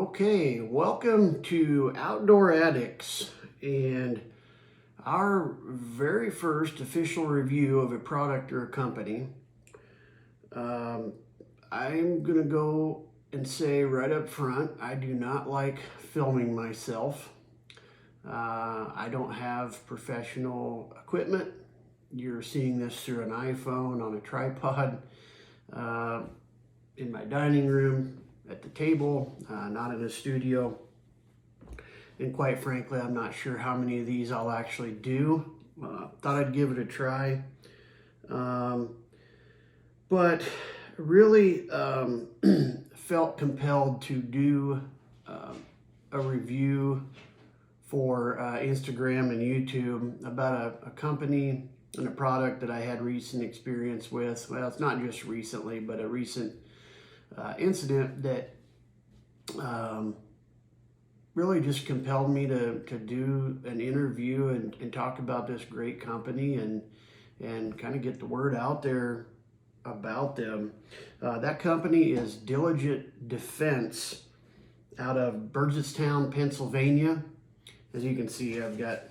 Okay, welcome to Outdoor Addicts and our very first official review of a product or a company. I'm going to go and say right up front, I do not like filming myself. I don't have professional equipment. You're seeing this through an iPhone on a tripod in my dining room, at the table, not in a studio. And quite frankly, I'm not sure how many of these I'll actually do. Thought I'd give it a try. But really felt compelled to do a review for Instagram and YouTube about a company and a product that I had recent experience with. Well, it's not just recently, but a recent incident that really just compelled me to do an interview and talk about this great company and kind of get the word out there about them. That company is Diligent Defense out of Burgettstown, Pennsylvania. As you can see, I've got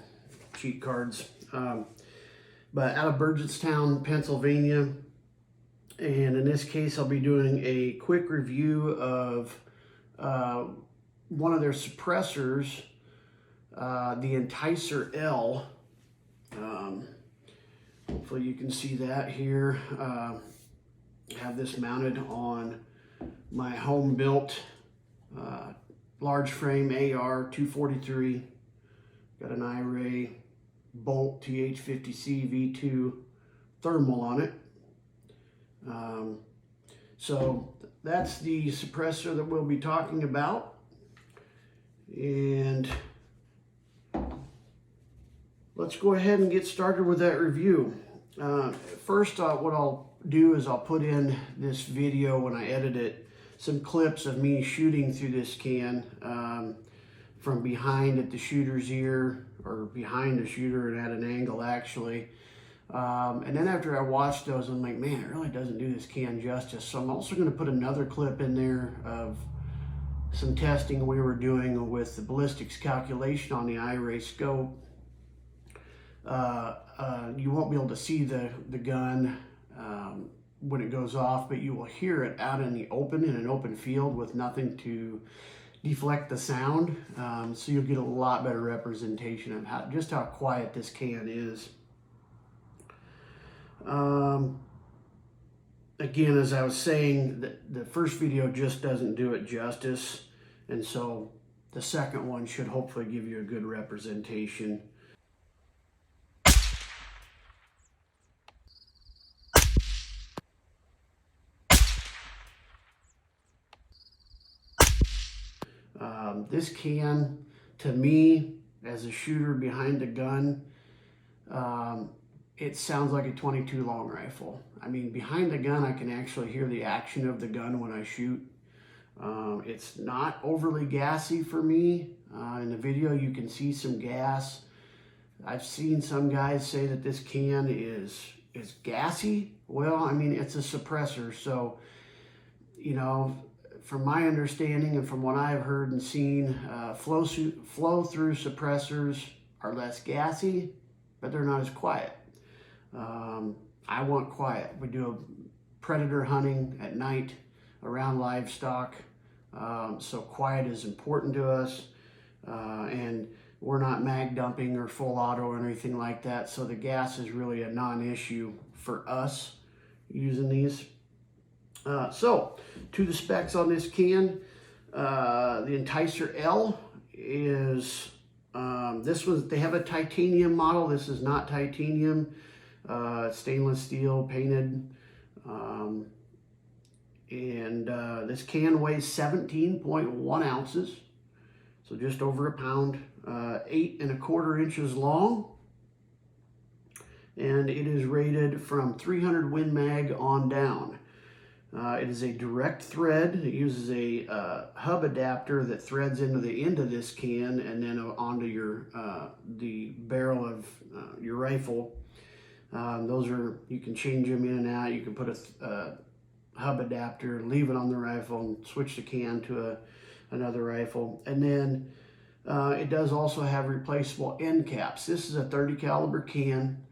cheat cards. But out of Burgettstown, Pennsylvania. And in this case, I'll be doing a quick review of one of their suppressors, the Enticer L. Hopefully you can see that here. I have this mounted on my home-built large frame AR 243. Got an iRay Bolt TH50C V2 thermal on it. So that's the suppressor that we'll be talking about. And let's go ahead and get started with that review. First, what I'll do is I'll put in this video when I edit it, some clips of me shooting through this can from behind at the shooter's ear, or behind the shooter and at an angle actually. And then after I watched those, I'm like, man, it really doesn't do this can justice. So I'm also going to put another clip in there of some testing we were doing with the ballistics calculation on the iRay scope. You won't be able to see the gun when it goes off, but you will hear it out in the open, in an open field with nothing to deflect the sound. So you'll get a lot better representation of just how quiet this can is. Again, as I was saying, the first video just doesn't do it justice, and so the second one should hopefully give you a good representation. This can, to me, as a shooter behind the gun, it sounds like a .22 long rifle. I mean, behind the gun, I can actually hear the action of the gun when I shoot. It's not overly gassy for me. In the video, you can see some gas. I've seen some guys say that this can is gassy. Well, I mean, it's a suppressor. So, you know, from my understanding and from what I've heard and seen, flow through suppressors are less gassy, but they're not as quiet. I want quiet. We do predator hunting at night around livestock, so quiet is important to us, and we're not mag dumping or full auto or anything like that, so the gas is really a non-issue for us using these. So to the specs on this can, the Enticer L is they have a titanium model. This is not titanium. Stainless steel painted, and this can weighs 17.1 ounces, so just over a pound, 8 1/4 inches long, and it is rated from 300 Win Mag on down. It is a direct thread. It uses a hub adapter that threads into the end of this can and then onto your the barrel of your rifle. Those are, you can change them in and out. You can put a hub adapter, leave it on the rifle, and switch the can to another rifle. And then it does also have replaceable end caps. This is a 30 caliber can.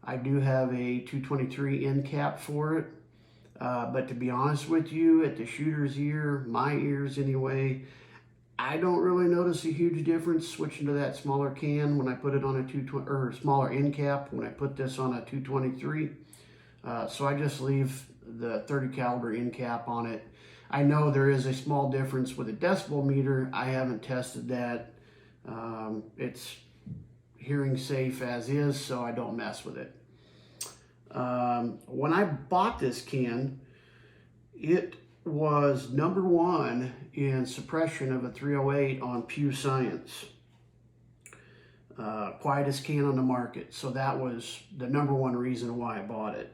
I do have a 223 end cap for it. But to be honest with you, at the shooter's ear, my ears anyway, I don't really notice a huge difference switching to that smaller can when I put it on a 220 or smaller end cap when I put this on a 223. So I just leave the 30 caliber end cap on it. I know there is a small difference with a decibel meter. I haven't tested that. It's hearing safe as is, so I don't mess with it. When I bought this can, it was #1 in suppression of a 308 on Pew Science. Quietest can on the market. So that was the #1 reason why I bought it.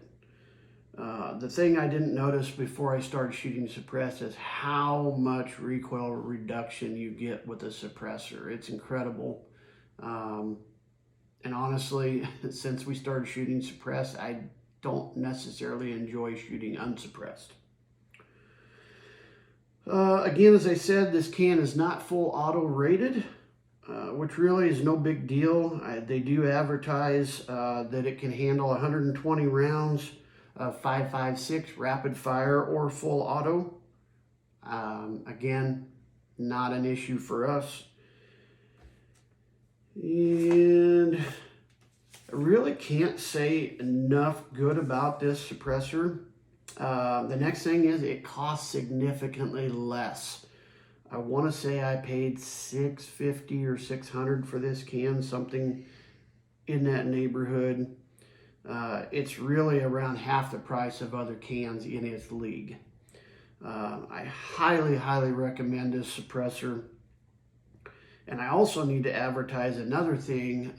The thing I didn't notice before I started shooting suppressed is how much recoil reduction you get with a suppressor. It's incredible. And honestly, since we started shooting suppressed, I don't necessarily enjoy shooting unsuppressed. Again, as I said, this can is not full auto rated, which really is no big deal. They do advertise that it can handle 120 rounds of 5.56 rapid fire or full auto. Again, not an issue for us. And I really can't say enough good about this suppressor. The next thing is it costs significantly less. I want to say I paid $650 or $600 for this can, something in that neighborhood. It's really around half the price of other cans in its league. I highly, highly recommend this suppressor. And I also need to advertise another thing.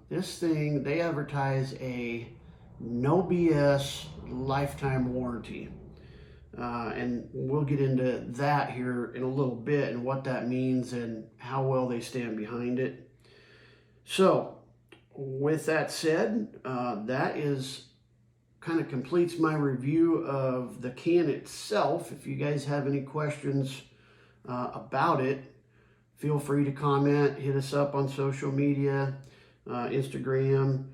This thing, they advertise a no BS lifetime warranty. And we'll get into that here in a little bit and what that means and how well they stand behind it. So with that said, that is kind of completes my review of the can itself. If you guys have any questions about it, feel free to comment, hit us up on social media, Instagram,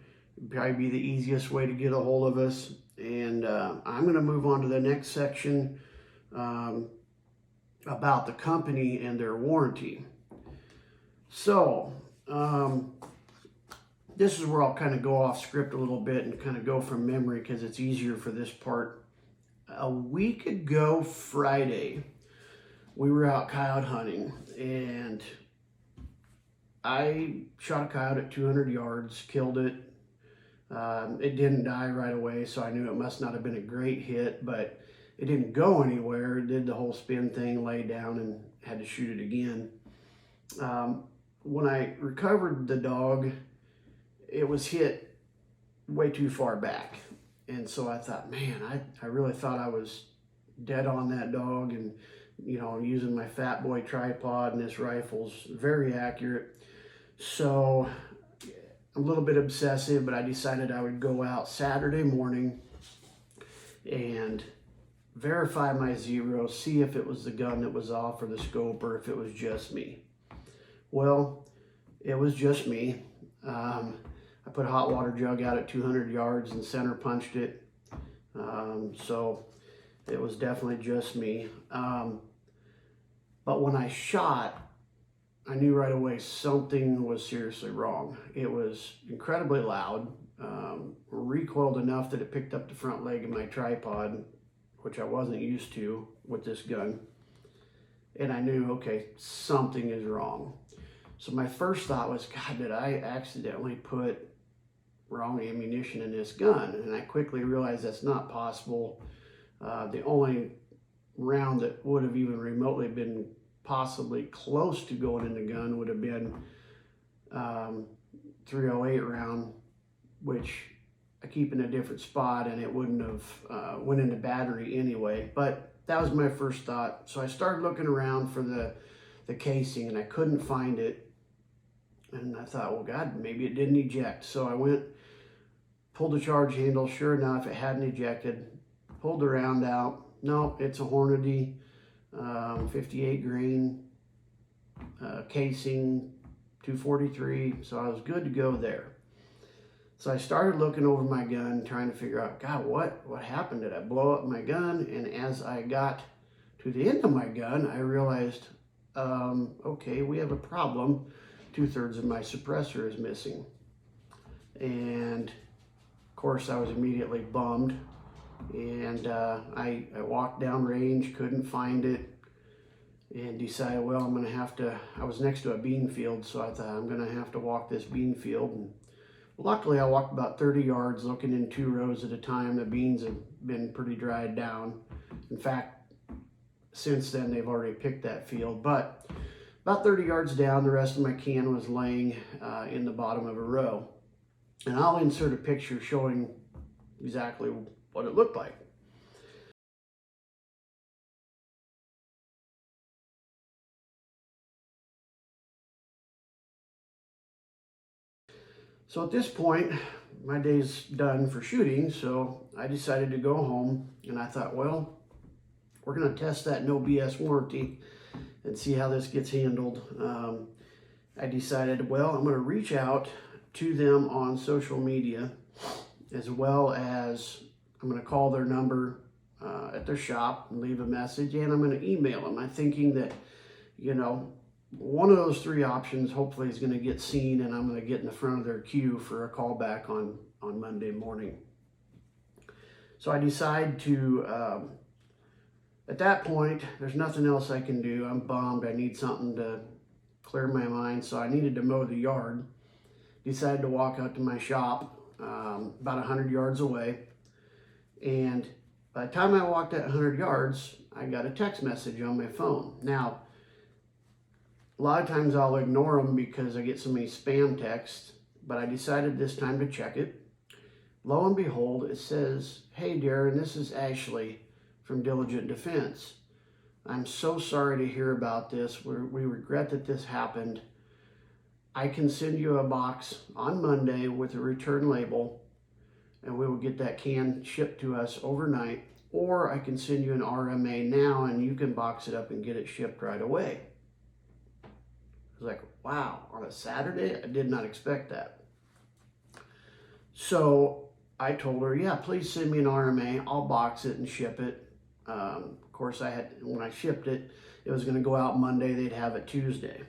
probably be the easiest way to get a hold of us. And I'm going to move on to the next section about the company and their warranty. So this is where I'll kind of go off script a little bit and kind of go from memory because it's easier for this part. A week ago Friday, we were out coyote hunting, and I shot a coyote at 200 yards, killed it. It didn't die right away, so I knew it must not have been a great hit, but it didn't go anywhere. It did the whole spin thing, lay down, and had to shoot it again. When I recovered the dog, it was hit way too far back. And so I thought, man, I really thought I was dead on that dog, and you know, using my fat boy tripod, and this rifle's very accurate. So I'm a little bit obsessive, but I decided I would go out Saturday morning and verify my zero, see if it was the gun that was off or the scope, or if it was just me. Well, it was just me. I put a hot water jug out at 200 yards and center punched it. So it was definitely just me. But when I shot, I knew right away something was seriously wrong. It was incredibly loud, recoiled enough that it picked up the front leg of my tripod, which I wasn't used to with this gun. And I knew, okay, something is wrong. So my first thought was, God, did I accidentally put wrong ammunition in this gun? And I quickly realized that's not possible. The only round that would have even remotely been possibly close to going in the gun would have been 308 round, which I keep in a different spot, and it wouldn't have went into battery anyway. But that was my first thought. So I started looking around for the casing, and I couldn't find it. And I thought, well, God, maybe it didn't eject. So I went, pulled the charge handle. Sure enough, it hadn't ejected. Pulled the round out. No, it's a Hornady 58 grain casing, 243, so I was good to go there. So I started looking over my gun, trying to figure out, God, what happened? Did I blow up my gun? And as I got to the end of my gun, I realized, okay, we have a problem. 2/3 of my suppressor is missing. And of course, I was immediately bummed. And I walked down range, couldn't find it, and decided, well, I'm going to have to, I was next to a bean field, so I thought I'm going to have to walk this bean field. And luckily, I walked about 30 yards looking in 2 rows at a time. The beans have been pretty dried down. In fact, since then, they've already picked that field. But about 30 yards down, the rest of my can was laying in the bottom of a row. And I'll insert a picture showing exactly what it looked like. So at this point, my day's done for shooting, so I decided to go home, and I thought, well, we're going to test that no BS warranty and see how this gets handled. I decided, well, I'm going to reach out to them on social media, as well as I'm going to call their number at their shop and leave a message, and I'm going to email them. I'm thinking that, you know, one of those 3 options hopefully is going to get seen, and I'm going to get in the front of their queue for a call back on Monday morning. So I decide to, at that point, there's nothing else I can do. I'm bummed. I need something to clear my mind, so I needed to mow the yard. Decided to walk out to my shop about 100 yards away, and by the time I walked that 100 yards, I got a text message on my phone. Now, a lot of times I'll ignore them because I get so many spam texts, but I decided this time to check it. Lo and behold, it says, "Hey Darren, this is Ashley from Diligent Defense. I'm so sorry to hear about this. We regret that this happened. I can send you a box on Monday with a return label, and we will get that can shipped to us overnight, or I can send you an RMA now and you can box it up and get it shipped right away." I was like, wow, on a Saturday? I did not expect that. So I told her, yeah, please send me an RMA. I'll box it and ship it. Of course, when I shipped it, it was going to go out Monday. They'd have it Tuesday.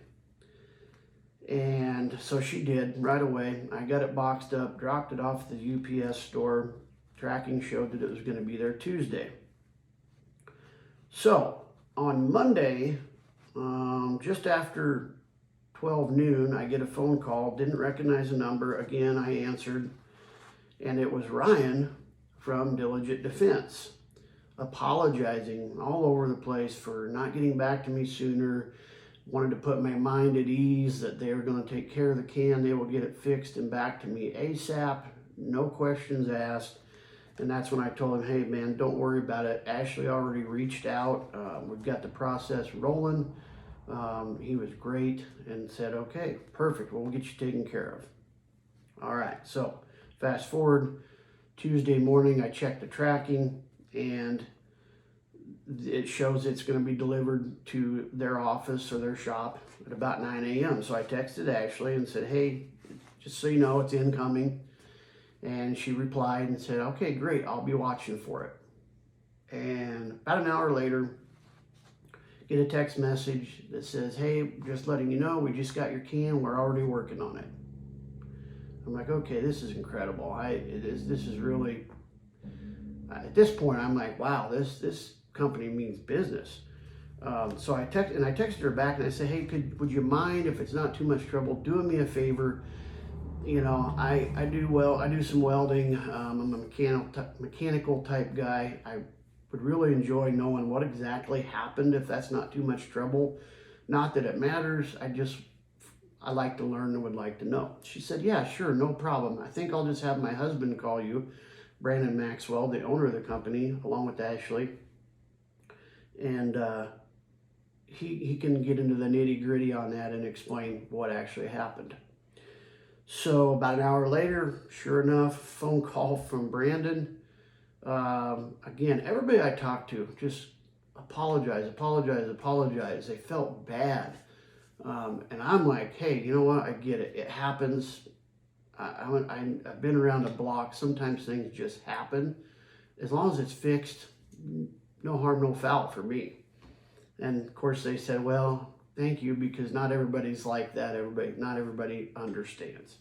And so she did right away. I got it boxed up, dropped it off at the UPS store. Tracking showed that it was going to be there Tuesday. So on Monday, just after 12 noon, I get a phone call, didn't recognize the number. Again, I answered, and it was Ryan from Diligent Defense, apologizing all over the place for not getting back to me sooner. Wanted to put my mind at ease that they were going to take care of the can. They will get it fixed and back to me ASAP, no questions asked. And that's when I told him, hey man, don't worry about it. Ashley already reached out. We've got the process rolling. He was great and said, okay, perfect. Well, we'll get you taken care of. All right. So fast forward Tuesday morning, I checked the tracking and it shows it's going to be delivered to their office or their shop at about 9 a.m. So I texted Ashley and said, hey, just so you know, it's incoming. And she replied and said, okay, great. I'll be watching for it. And about an hour later, get a text message that says, hey, just letting you know, we just got your can. We're already working on it. I'm like, okay, this is incredible. This is really, at this point, I'm like, wow, this company means business. So I texted her back and I said, hey, would you mind, if it's not too much trouble, doing me a favor? You know, I do some welding. I'm a mechanical type guy. I would really enjoy knowing what exactly happened, if that's not too much trouble. Not that it matters. I like to learn and would like to know. She said, yeah, sure, no problem. I think I'll just have my husband call you, Brandon Maxwell, the owner of the company, along with Ashley. And he can get into the nitty gritty on that and explain what actually happened. So about an hour later, sure enough, phone call from Brandon. Again, everybody I talked to just apologize. They felt bad. And I'm like, hey, you know what? I get it. It happens. I've been around the block. Sometimes things just happen. As long as it's fixed, no harm, no foul for me. And of course they said, well, thank you, because not everybody's like that. Not everybody understands.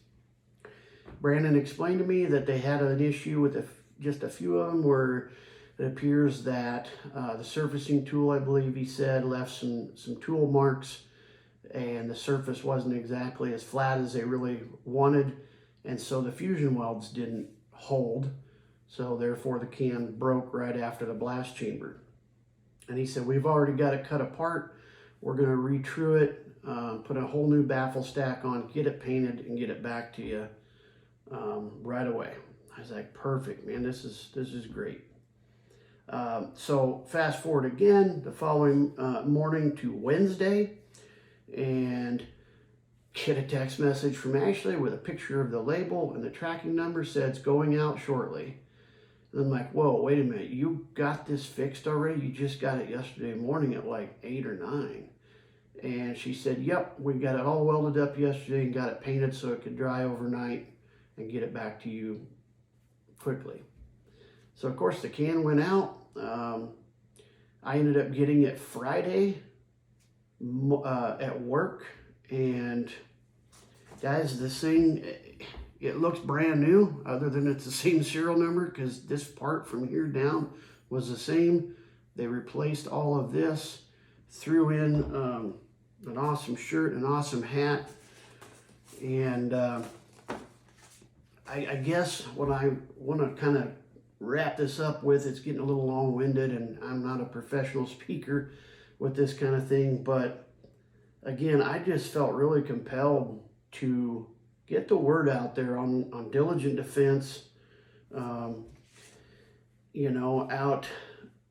Brandon explained to me that they had an issue with just a few of them where it appears that the surfacing tool, I believe he said, left some tool marks, and the surface wasn't exactly as flat as they really wanted, and so the fusion welds didn't hold, so therefore the can broke right after the blast chamber. And he said, we've already got it cut apart. We're going to retrue it, put a whole new baffle stack on, get it painted, and get it back to you right away. I was like, perfect, man, this is great. So fast forward again, the following morning to Wednesday, and get a text message from Ashley with a picture of the label, and the tracking number said it's going out shortly. And I'm like, whoa, wait a minute, you got this fixed already? You just got it yesterday morning at like 8 or 9. And she said, yep, we got it all welded up yesterday and got it painted so it could dry overnight and get it back to you quickly. So of course the can went out. I ended up getting it Friday at work, and guys, this thing, it looks brand new, other than it's the same serial number, because this part from here down was the same. They replaced all of this, threw in an awesome shirt, an awesome hat, and I guess what I want to kind of wrap this up with, it's getting a little long-winded, and I'm not a professional speaker with this kind of thing, but again, I just felt really compelled to get the word out there on Diligent Defense, you know, out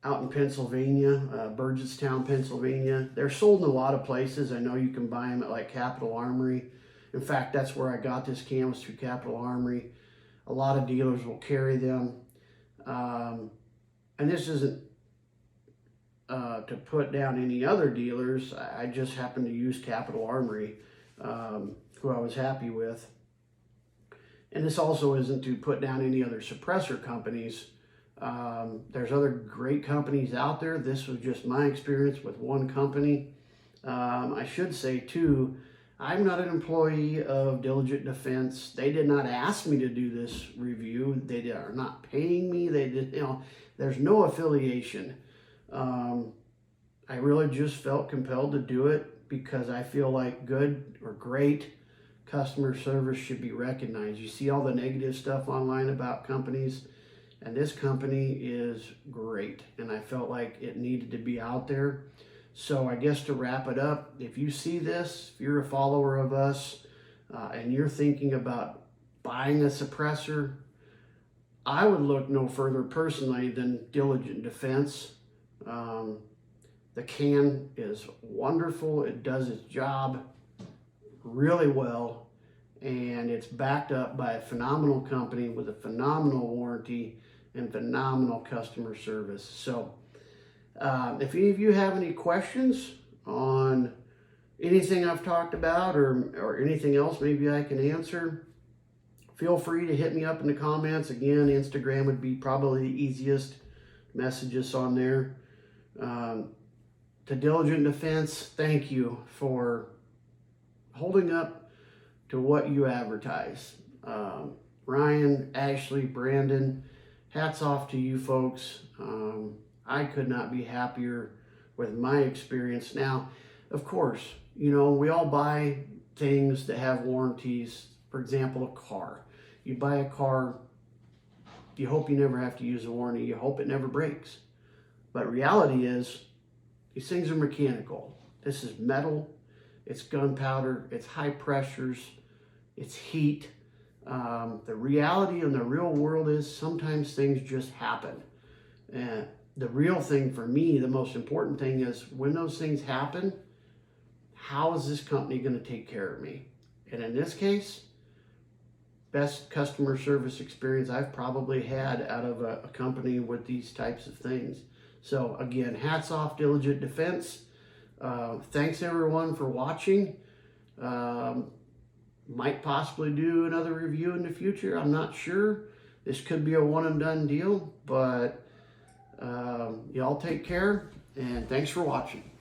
in Pennsylvania, Burgettstown, Pennsylvania. They're sold in a lot of places. I know you can buy them at like Capital Armory. In fact, that's where I got this can, was through Capital Armory. A lot of dealers will carry them. And this isn't to put down any other dealers. I just happened to use Capital Armory, who I was happy with. And this also isn't to put down any other suppressor companies. There's other great companies out there. This was just my experience with one company. I should say too, I'm not an employee of Diligent Defense. They did not ask me to do this review. They are not paying me. They did, you know, there's no affiliation. I really just felt compelled to do it because I feel like good or great customer service should be recognized. You see all the negative stuff online about companies, and this company is great, and I felt like it needed to be out there. So I guess to wrap it up, if you see this, if you're a follower of us, and you're thinking about buying a suppressor, I would look no further personally than Diligent Defense. The can is wonderful. It does its job really well, and it's backed up by a phenomenal company with a phenomenal warranty and phenomenal customer service. So if any of you have any questions on anything I've talked about or anything else maybe I can answer, feel free to hit me up in the comments. Again, Instagram would be probably the easiest. Message us on there. To Diligent Defense, thank you for holding up to what you advertise. Ryan, Ashley, Brandon, hats off to you folks. I could not be happier with my experience. Now, of course, you know, we all buy things that have warranties. For example, a car. You buy a car, you hope you never have to use a warranty. You hope it never breaks. But reality is, these things are mechanical. This is metal, it's gunpowder, it's high pressures, it's heat. The reality in the real world is sometimes things just happen. And the real thing for me, the most important thing is when those things happen, how is this company going to take care of me? And in this case, best customer service experience I've probably had out of a company with these types of things. So again, hats off Diligent Defense. Thanks everyone for watching. Might possibly do another review in the future. I'm not sure. This could be a one and done deal, but y'all take care and thanks for watching.